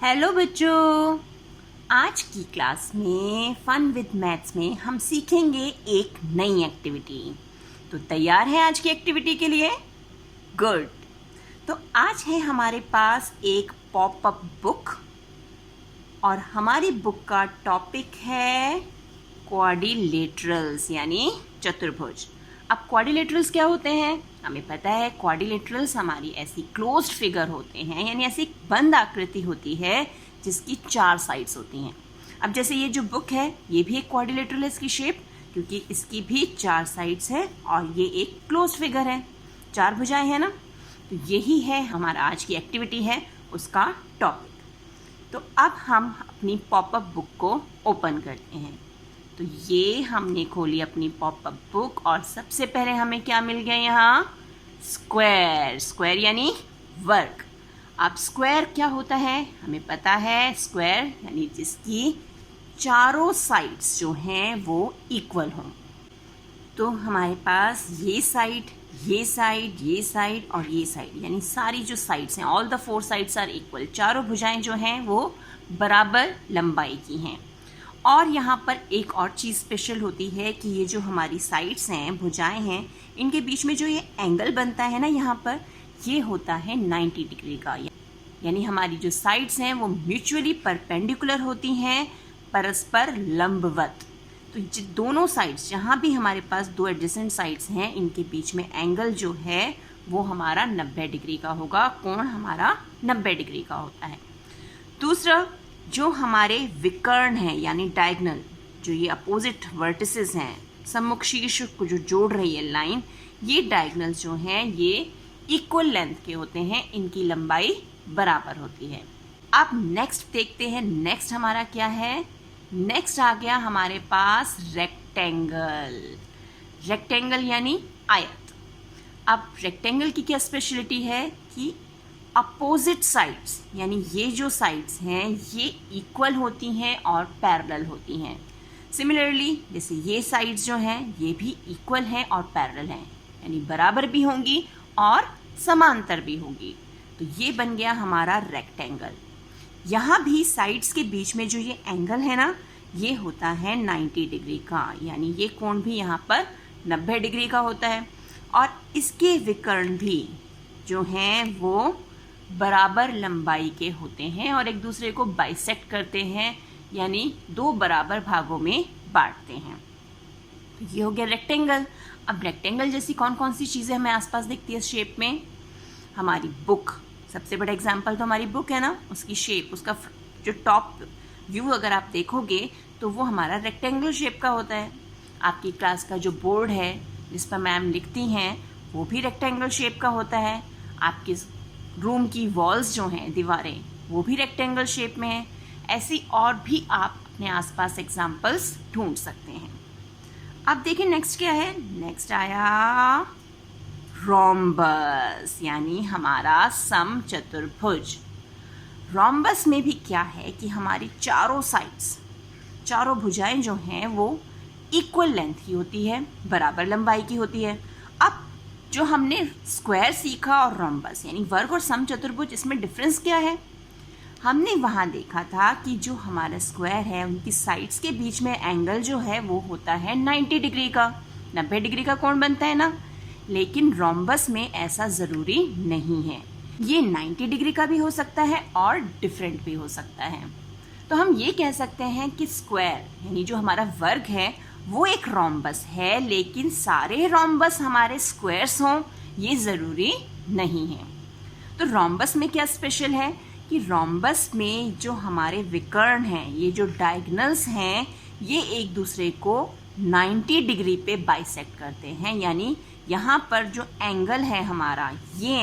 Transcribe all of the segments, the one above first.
Hello बच्चों, आज की क्लास में फन विद मैथ्स में हम सीखेंगे एक नई एक्टिविटी। तो तैयार है आज की एक्टिविटी के लिए? गुड। तो आज है हमारे पास एक पॉपअप बुक और हमारी बुक का टॉपिक है क्वाड्रिलेटरल्स यानी चतुर्भुज। अब क्वाड्रिलेटरल्स क्या होते हैं? हमें पता है क्वाड्रिलेटरल्स हमारी ऐसी क्लोज्ड फिगर होते हैं, यानी ऐसी बंद आकृति होती है जिसकी 4 साइड्स होती हैं। अब जैसे ये जो बुक है ये भी एक क्वाड्रिलेटरल है इसकी शेप, क्योंकि इसकी भी 4 साइड्स है और ये एक क्लोज्ड फिगर है, 4 भुजाएं हैं ना। तो यही है हमारा आज की एक्टिविटी है उसका टॉपिक। तो अब हम अपनी पॉपअप बुक को ओपन करते हैं। तो ये हमने खोली अपनी पॉपअप बुक और सबसे पहले हमें क्या मिल गया यहाँ? स्क्वायर। स्क्वायर यानी वर्ग। अब स्क्वायर क्या होता है हमें पता है। स्क्वायर यानी जिसकी चारों साइड्स जो हैं वो इक्वल हों। तो हमारे पास ये साइड, ये साइड, ये साइड और ये साइड, यानी सारी जो साइड्स हैं, all the 4 sides are equal. चारों भुजाएं जो हैं वो बराबर लंबाई की हैं। और यहाँ पर एक और चीज़ स्पेशल होती है कि ये जो हमारी साइड्स हैं, भुजाएं हैं, इनके बीच में जो ये एंगल बनता है ना यहाँ पर, ये होता है 90 डिग्री का। यानी हमारी जो साइड्स हैं वो म्यूचुअली परपेंडिकुलर होती हैं, परस्पर लंबवत। तो दोनों साइड्स, जहाँ भी हमारे पास 2 एडजेसेंट साइड्स हैं, इनके बीच में एंगल जो है वो हमारा 90 डिग्री का होगा। कोण हमारा 90 डिग्री का होता है। दूसरा, जो हमारे विकर्ण हैं यानी डायगोनल, जो ये अपोजिट वर्टिसेस हैं, सम्मुख शीर्ष को जो जोड़ रही है लाइन, ये डायगोनल्स जो हैं ये इक्वल लेंथ के होते हैं, इनकी लंबाई बराबर होती है। अब नेक्स्ट देखते हैं, नेक्स्ट हमारा क्या है? नेक्स्ट आ गया हमारे पास रेक्टेंगल। रेक्टेंगल यानी आयत। अब रेक्टेंगल की क्या स्पेशलिटी है कि अपोजिट साइड्स, यानी ये जो साइड्स हैं ये इक्वल होती हैं और पैरेलल होती हैं। सिमिलरली जैसे ये साइड्स जो हैं ये भी इक्वल हैं और पैरेलल हैं, यानी बराबर भी होंगी और समांतर भी होंगी। तो ये बन गया हमारा रेक्टेंगल। यहाँ भी साइड्स के बीच में जो ये एंगल है ना, ये होता है 90 डिग्री का, यानी ये कोण भी यहाँ पर 90 डिग्री का होता है। और इसके विकर्ण भी जो हैं वो बराबर लंबाई के होते हैं और एक दूसरे को बाइसेक्ट करते हैं, यानी 2 बराबर भागों में बांटते हैं। तो ये हो गया रेक्टेंगल। अब रेक्टेंगल जैसी कौन कौन सी चीज़ें हमें आसपास दिखती है शेप में? हमारी बुक, सबसे बड़ा एग्जाम्पल तो हमारी बुक है ना, उसकी शेप, उसका जो टॉप व्यू अगर आप देखोगे तो वो हमारा रेक्टेंगुलर शेप का होता है। आपकी क्लास का जो बोर्ड है जिस पर मैम लिखती हैं वो भी रेक्टेंगुलर शेप का होता है। आपके रूम की वॉल्स जो हैं, दीवारें, वो भी रेक्टेंगल शेप में हैं। ऐसी और भी आप अपने आसपास एग्जाम्पल्स ढूंढ सकते हैं। अब देखिए नेक्स्ट क्या है? नेक्स्ट आया रोम्बस, यानी हमारा समचतुर्भुज। रोम्बस में भी क्या है कि हमारी चारों साइड्स, चारों भुजाएं जो हैं वो इक्वल लेंथ की होती है, बराबर लंबाई की होती है। अब जो हमने स्क्वायर सीखा और रोम्बस यानी वर्ग और समचतुर्भुज, इसमें डिफरेंस क्या है? हमने वहाँ देखा था कि जो हमारा स्क्वायर है उनकी साइड्स के बीच में एंगल जो है वो होता है 90 डिग्री का, 90 डिग्री का कोण बनता है ना। लेकिन रोम्बस में ऐसा ज़रूरी नहीं है, ये 90 डिग्री का भी हो सकता है और डिफरेंट भी हो सकता है। तो हम ये कह सकते हैं कि स्क्वायर यानी जो हमारा वर्ग है वो एक रोम्बस है, लेकिन सारे रोम्बस हमारे स्क्वायर्स हों ये ज़रूरी नहीं है। तो रोम्बस में क्या स्पेशल है कि रोम्बस में जो हमारे विकर्ण हैं, ये जो डायगोनल्स हैं, ये एक दूसरे को 90 डिग्री पे बाइसेक्ट करते हैं। यानी यहाँ पर जो एंगल है हमारा, ये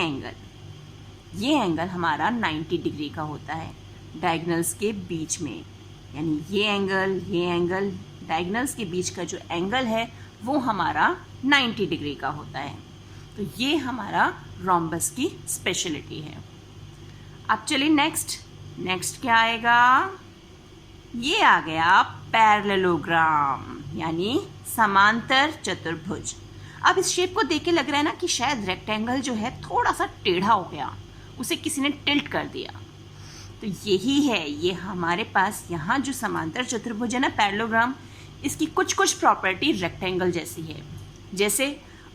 एंगल हमारा 90 डिग्री का होता है डायगोनल्स के बीच में। यानी ये एंगल डायगोनल्स के बीच का जो एंगल है वो हमारा 90 डिग्री का होता है। तो ये हमारा रोम्बस की स्पेशलिटी है। अब चलिए नेक्स्ट क्या आएगा? ये आ गया पैरेललोग्राम, यानी समांतर चतुर्भुज। अब इस शेप को देख के लग रहा है ना कि शायद रेक्टेंगल जो है थोड़ा सा टेढ़ा हो गया, उसे किसी ने टिल्ट कर दिया। तो यही है, ये हमारे पास यहाँ जो समांतर चतुर्भुज है ना, पैरेललोग्राम, इसकी कुछ कुछ प्रॉपर्टी रेक्टेंगल जैसी है। जैसे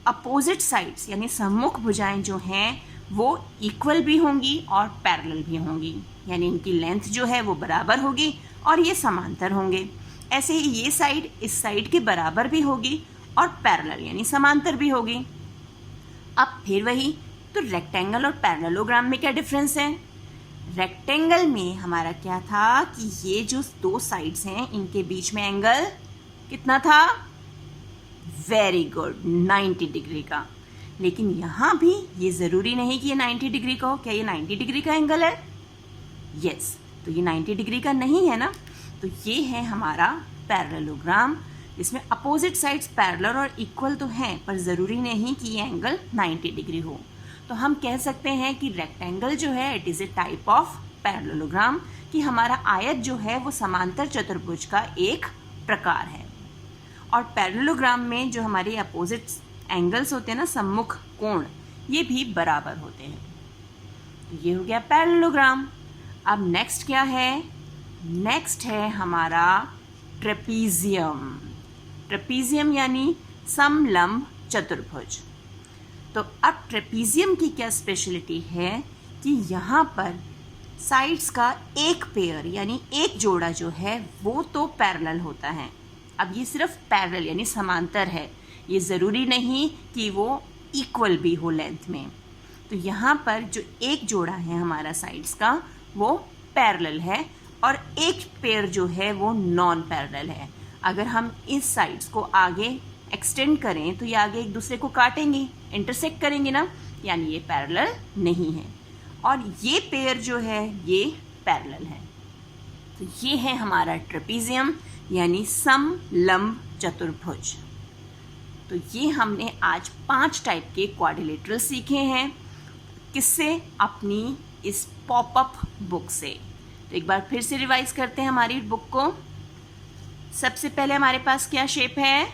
अपोजिट साइड्स यानी सम्मुख भुजाएं जो हैं वो इक्वल भी होंगी और पैरेलल भी होंगी, यानी इनकी लेंथ जो है वो बराबर होगी और ये समांतर होंगे। ऐसे ही ये साइड इस साइड के बराबर भी होगी और पैरेलल यानी समांतर भी होगी। अब फिर वही, तो रेक्टेंगल और पैरेललोग्राम में क्या डिफरेंस है? रेक्टेंगल में हमारा क्या था कि ये जो दो साइड्स हैं इनके बीच में एंगल कितना था? वेरी गुड, 90 डिग्री का। लेकिन यहाँ भी ये ज़रूरी नहीं कि ये 90 डिग्री का हो। क्या ये 90 डिग्री का एंगल है? यस, तो ये 90 डिग्री का नहीं है ना। तो ये है हमारा पैरेललोग्राम, इसमें अपोजिट साइड्स पैरेलल और इक्वल तो हैं, पर ज़रूरी नहीं कि ये एंगल 90 डिग्री हो। तो हम कह सकते हैं कि रेक्टेंगल जो है it is a type of parallelogram, कि हमारा आयत जो है वो समांतर चतुर्भुज का एक प्रकार है। और पैरेललोग्राम में जो हमारे अपोजिट एंगल्स होते हैं ना, सम्मुख कोण, ये भी बराबर होते हैं। तो ये हो गया पैरेललोग्राम। अब नेक्स्ट क्या है? नेक्स्ट है हमारा ट्रेपीजियम। ट्रेपीजियम यानी समलंब चतुर्भुज। तो अब ट्रेपीजियम की क्या स्पेशलिटी है कि यहाँ पर साइड्स का एक पेयर यानी एक जोड़ा जो है वो तो पैरेलल होता है। अब ये सिर्फ पैरेलल यानी समांतर है, ये ज़रूरी नहीं कि वो इक्वल भी हो लेंथ में। तो यहाँ पर जो एक जोड़ा है हमारा साइड्स का वो पैरेलल है और एक पेयर जो है वो नॉन पैरेलल है। अगर हम इस साइड्स को आगे एक्सटेंड करें तो ये आगे एक दूसरे को काटेंगे, इंटरसेक्ट करेंगे ना, यानी ये पैरेलल नहीं है। और ये पेयर जो है ये पैरेलल है। तो ये है हमारा ट्रेपीजियम यानी समलंब चतुर्भुज। तो ये हमने आज 5 टाइप के क्वाड्रिलेटरल सीखे हैं। किससे? अपनी इस पॉपअप बुक से। तो एक बार फिर से रिवाइज करते हैं हमारी बुक को। सबसे पहले हमारे पास क्या शेप है?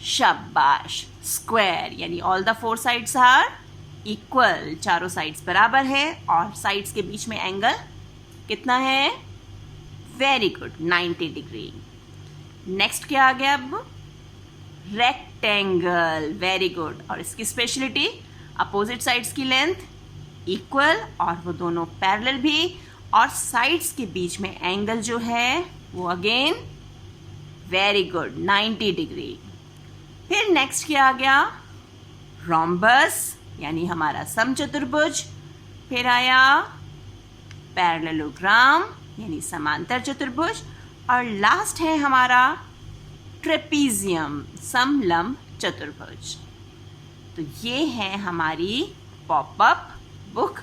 शाबाश, स्क्वायर, यानी all the 4 sides are equal, चारों साइड्स बराबर है और साइड्स के बीच में एंगल कितना है? Very good, 90 degree. नेक्स्ट क्या आ गया? अब रेक्टेंगल, वेरी गुड। और इसकी स्पेशलिटी अपोजिट साइड्स की लेंथ इक्वल और वो दोनों पैरेलल भी, और साइड्स के बीच में एंगल जो है वो अगेन वेरी गुड, 90 डिग्री। फिर नेक्स्ट क्या आ गया? रोम्बस यानी हमारा समचतुर्भुज। फिर आया पैरेललोग्राम यानी समांतर चतुर्भुज। और लास्ट है हमारा ट्रेपीजियम, समलंब चतुर्भुज। तो ये है हमारी पॉपअप बुक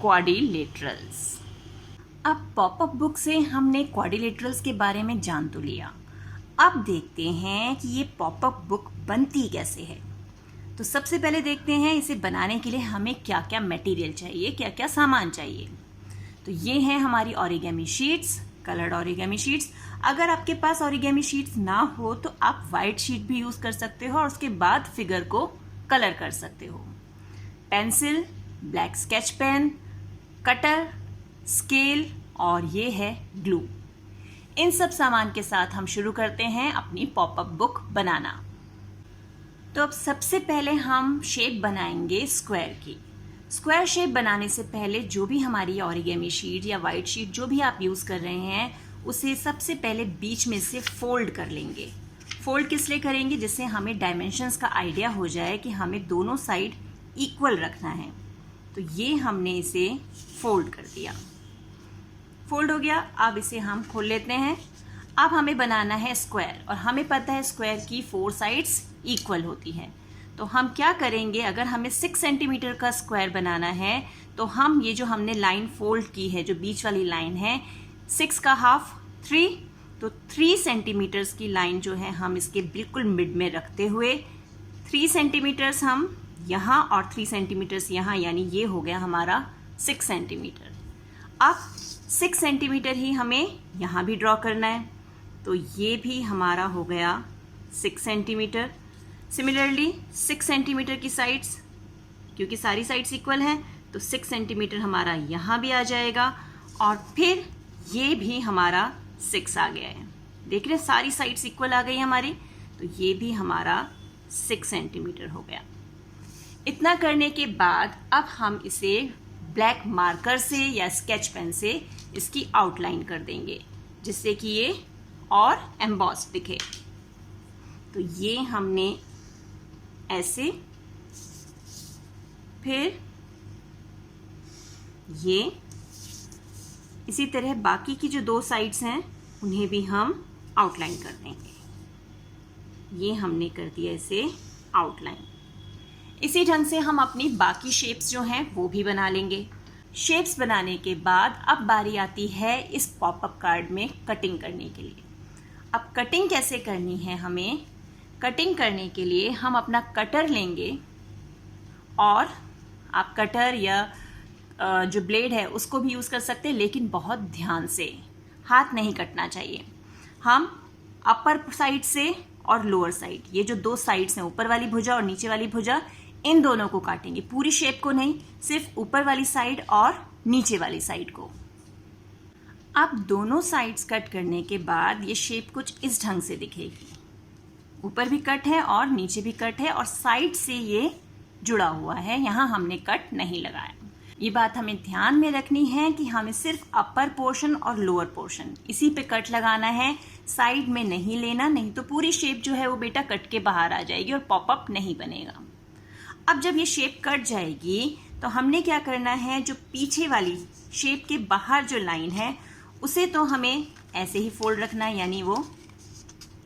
क्वाड्रिलेटरल्स। अब पॉपअप बुक से हमने क्वाड्रिलेटरल्स के बारे में जान तो लिया। अब देखते हैं कि ये पॉपअप बुक बनती कैसे है। तो सबसे पहले देखते हैं इसे बनाने के लिए हमें क्या क्या मटेरियल चाहिए, क्या क्या सामान चाहिए। तो ये हैं हमारी origami sheets, coloured origami sheets. अगर आपके पास ओरिगेमी शीट्स ना हो तो आप वाइट शीट भी यूज़ कर सकते हो और उसके बाद फिगर को कलर कर सकते हो। Pencil, black sketch pen, cutter, scale और ये है ग्लू। इन सब सामान के साथ हम शुरू करते हैं अपनी पॉपअप बुक बनाना। तो अब सबसे पहले हम शेप बनाएंगे स्क्वायर की। स्क्वायर शेप बनाने से पहले जो भी हमारी ओरिगेमी शीट या वाइट शीट जो भी आप यूज़ कर रहे हैं उसे सबसे पहले बीच में से फोल्ड कर लेंगे। फोल्ड किस लिए करेंगे? जिससे हमें डायमेंशंस का आइडिया हो जाए कि हमें दोनों साइड इक्वल रखना है। तो ये हमने इसे फोल्ड कर दिया, फोल्ड हो गया। अब इसे हम खोल लेते हैं। अब हमें बनाना है स्क्वायर और हमें पता है स्क्वायर की 4 साइड्स इक्वल होती हैं। तो हम क्या करेंगे, अगर हमें 6 सेंटीमीटर का स्क्वायर बनाना है तो हम ये जो हमने लाइन फोल्ड की है, जो बीच वाली लाइन है, 6 का हाफ 3, तो 3 सेंटीमीटर्स की लाइन जो है हम इसके बिल्कुल मिड में रखते हुए 3 सेंटीमीटर्स हम यहाँ और 3 सेंटीमीटर्स यहाँ, यानी ये हो गया हमारा 6 सेंटीमीटर। अब 6 सेंटीमीटर ही हमें यहाँ भी ड्रॉ करना है, तो ये भी हमारा हो गया 6 सेंटीमीटर। सिमिलरली 6 सेंटीमीटर की साइड्स, क्योंकि सारी साइड्स इक्वल हैं, तो 6 सेंटीमीटर हमारा यहाँ भी आ जाएगा और फिर ये भी हमारा 6 आ गया है। देख रहे हैं सारी साइड्स इक्वल आ गई हमारी, तो ये भी हमारा 6 सेंटीमीटर हो गया। इतना करने के बाद अब हम इसे ब्लैक मार्कर से या स्केच पेन से इसकी आउटलाइन कर देंगे जिससे कि ये और एम्बॉस्ड दिखे। तो ये हमने ऐसे, फिर ये इसी तरह बाकी की जो 2 साइड्स हैं उन्हें भी हम आउटलाइन कर देंगे। ये हमने कर दिया इसे आउटलाइन। इसी ढंग से हम अपनी बाकी शेप्स जो हैं वो भी बना लेंगे। शेप्स बनाने के बाद अब बारी आती है इस पॉपअप कार्ड में कटिंग करने के लिए। अब कटिंग कैसे करनी है हमें? कटिंग करने के लिए हम अपना कटर लेंगे और आप कटर या जो ब्लेड है उसको भी यूज़ कर सकते हैं, लेकिन बहुत ध्यान से, हाथ नहीं कटना चाहिए। हम अपर साइड से और लोअर साइड, ये जो 2 साइड्स हैं, ऊपर वाली भुजा और नीचे वाली भुजा, इन दोनों को काटेंगे, पूरी शेप को नहीं, सिर्फ ऊपर वाली साइड और नीचे वाली साइड को। अब दोनों साइड्स कट करने के बाद ये शेप कुछ इस ढंग से दिखेगी। ऊपर भी कट है और नीचे भी कट है और साइड से ये जुड़ा हुआ है, यहाँ हमने कट नहीं लगाया। ये बात हमें ध्यान में रखनी है कि हमें सिर्फ अपर पोर्शन और लोअर पोर्शन इसी पे कट लगाना है, साइड में नहीं लेना, नहीं तो पूरी शेप जो है वो बेटा कट के बाहर आ जाएगी और पॉपअप नहीं बनेगा। अब जब ये शेप कट जाएगी तो हमने क्या करना है, जो पीछे वाली शेप के बाहर जो लाइन है उसे तो हमें ऐसे ही फोल्ड रखना है, यानी वो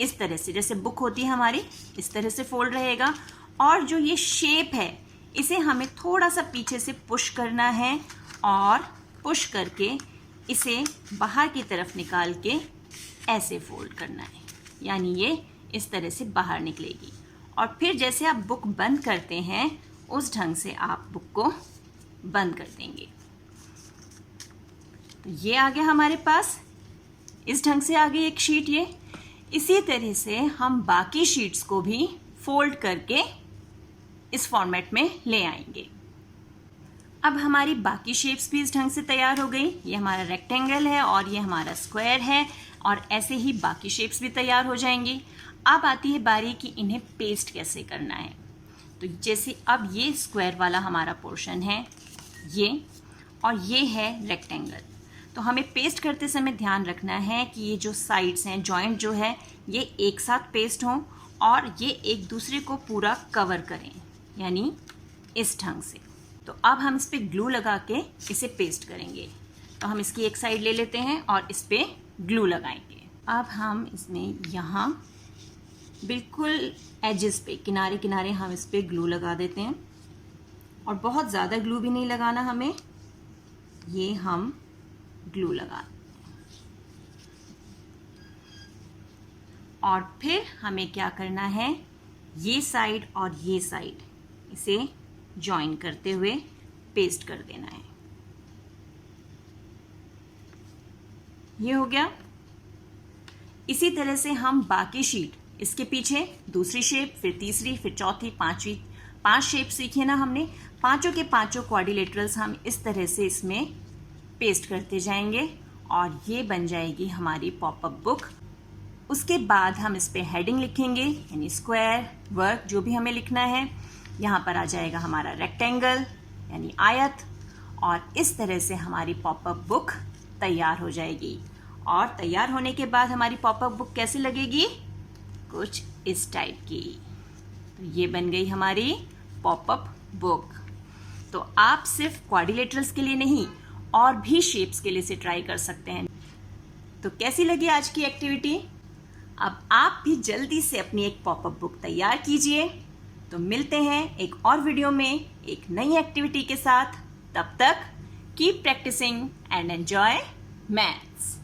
इस तरह से, जैसे बुक होती है हमारी इस तरह से फोल्ड रहेगा। और जो ये शेप है इसे हमें थोड़ा सा पीछे से पुश करना है और पुश करके इसे बाहर की तरफ निकाल के ऐसे फोल्ड करना है, यानी ये इस तरह से बाहर निकलेगी। और फिर जैसे आप बुक बंद करते हैं उस ढंग से आप बुक को बंद कर देंगे। तो ये आ गया हमारे पास, इस ढंग से आ गई एक शीट ये। इसी तरह से हम बाकी शीट्स को भी फोल्ड करके इस फॉर्मेट में ले आएंगे। अब हमारी बाकी शेप्स भी इस ढंग से तैयार हो गई। ये हमारा रेक्टेंगल है और ये हमारा स्क्वायर है और ऐसे ही बाकी शेप्स भी तैयार हो जाएंगी। अब आती है बारी कि इन्हें पेस्ट कैसे करना है। तो जैसे अब ये स्क्वायर वाला हमारा पोर्शन है ये, और ये है रेक्टेंगल, तो हमें पेस्ट करते समय ध्यान रखना है कि ये जो साइड्स हैं, जॉइंट जो है, ये एक साथ पेस्ट हों और ये एक दूसरे को पूरा कवर करें, यानी इस ढंग से। तो अब हम इस पर ग्लू लगा के इसे पेस्ट करेंगे। तो हम इसकी एक साइड ले लेते हैं और इस पर ग्लू लगाएंगे। अब हम इसमें यहाँ बिल्कुल एजेस पे, किनारे किनारे हम इस पर ग्लू लगा देते हैं और बहुत ज़्यादा ग्लू भी नहीं लगाना हमें, ये हम ग्लू लगा और फिर हमें क्या करना है, ये साइड और ये साइड इसे जॉइन करते हुए पेस्ट कर देना है। ये हो गया। इसी तरह से हम बाकी शीट, इसके पीछे दूसरी शेप, फिर तीसरी, फिर चौथी, पांचवी, 5 शेप सीखे ना हमने, पांचों के पांचों क्वाड्रिलेटरल्स हम इस तरह से इसमें पेस्ट करते जाएंगे और ये बन जाएगी हमारी पॉपअप बुक। उसके बाद हम इस पे हेडिंग लिखेंगे, यानी स्क्वायर, वर्क, जो भी हमें लिखना है। यहाँ पर आ जाएगा हमारा रेक्टेंगल यानी आयत, और इस तरह से हमारी पॉपअप बुक तैयार हो जाएगी। और तैयार होने के बाद हमारी पॉपअप बुक कैसे लगेगी, कुछ इस टाइप की। तो ये बन गई हमारी पॉपअप बुक। तो आप सिर्फ क्वाड्रिलेटरल्स के लिए नहीं और भी शेप्स के लिए से ट्राई कर सकते हैं। तो कैसी लगी आज की एक्टिविटी? अब आप भी जल्दी से अपनी एक पॉपअप बुक तैयार कीजिए। तो मिलते हैं एक और वीडियो में एक नई एक्टिविटी के साथ। तब तक keep practising and enjoy maths.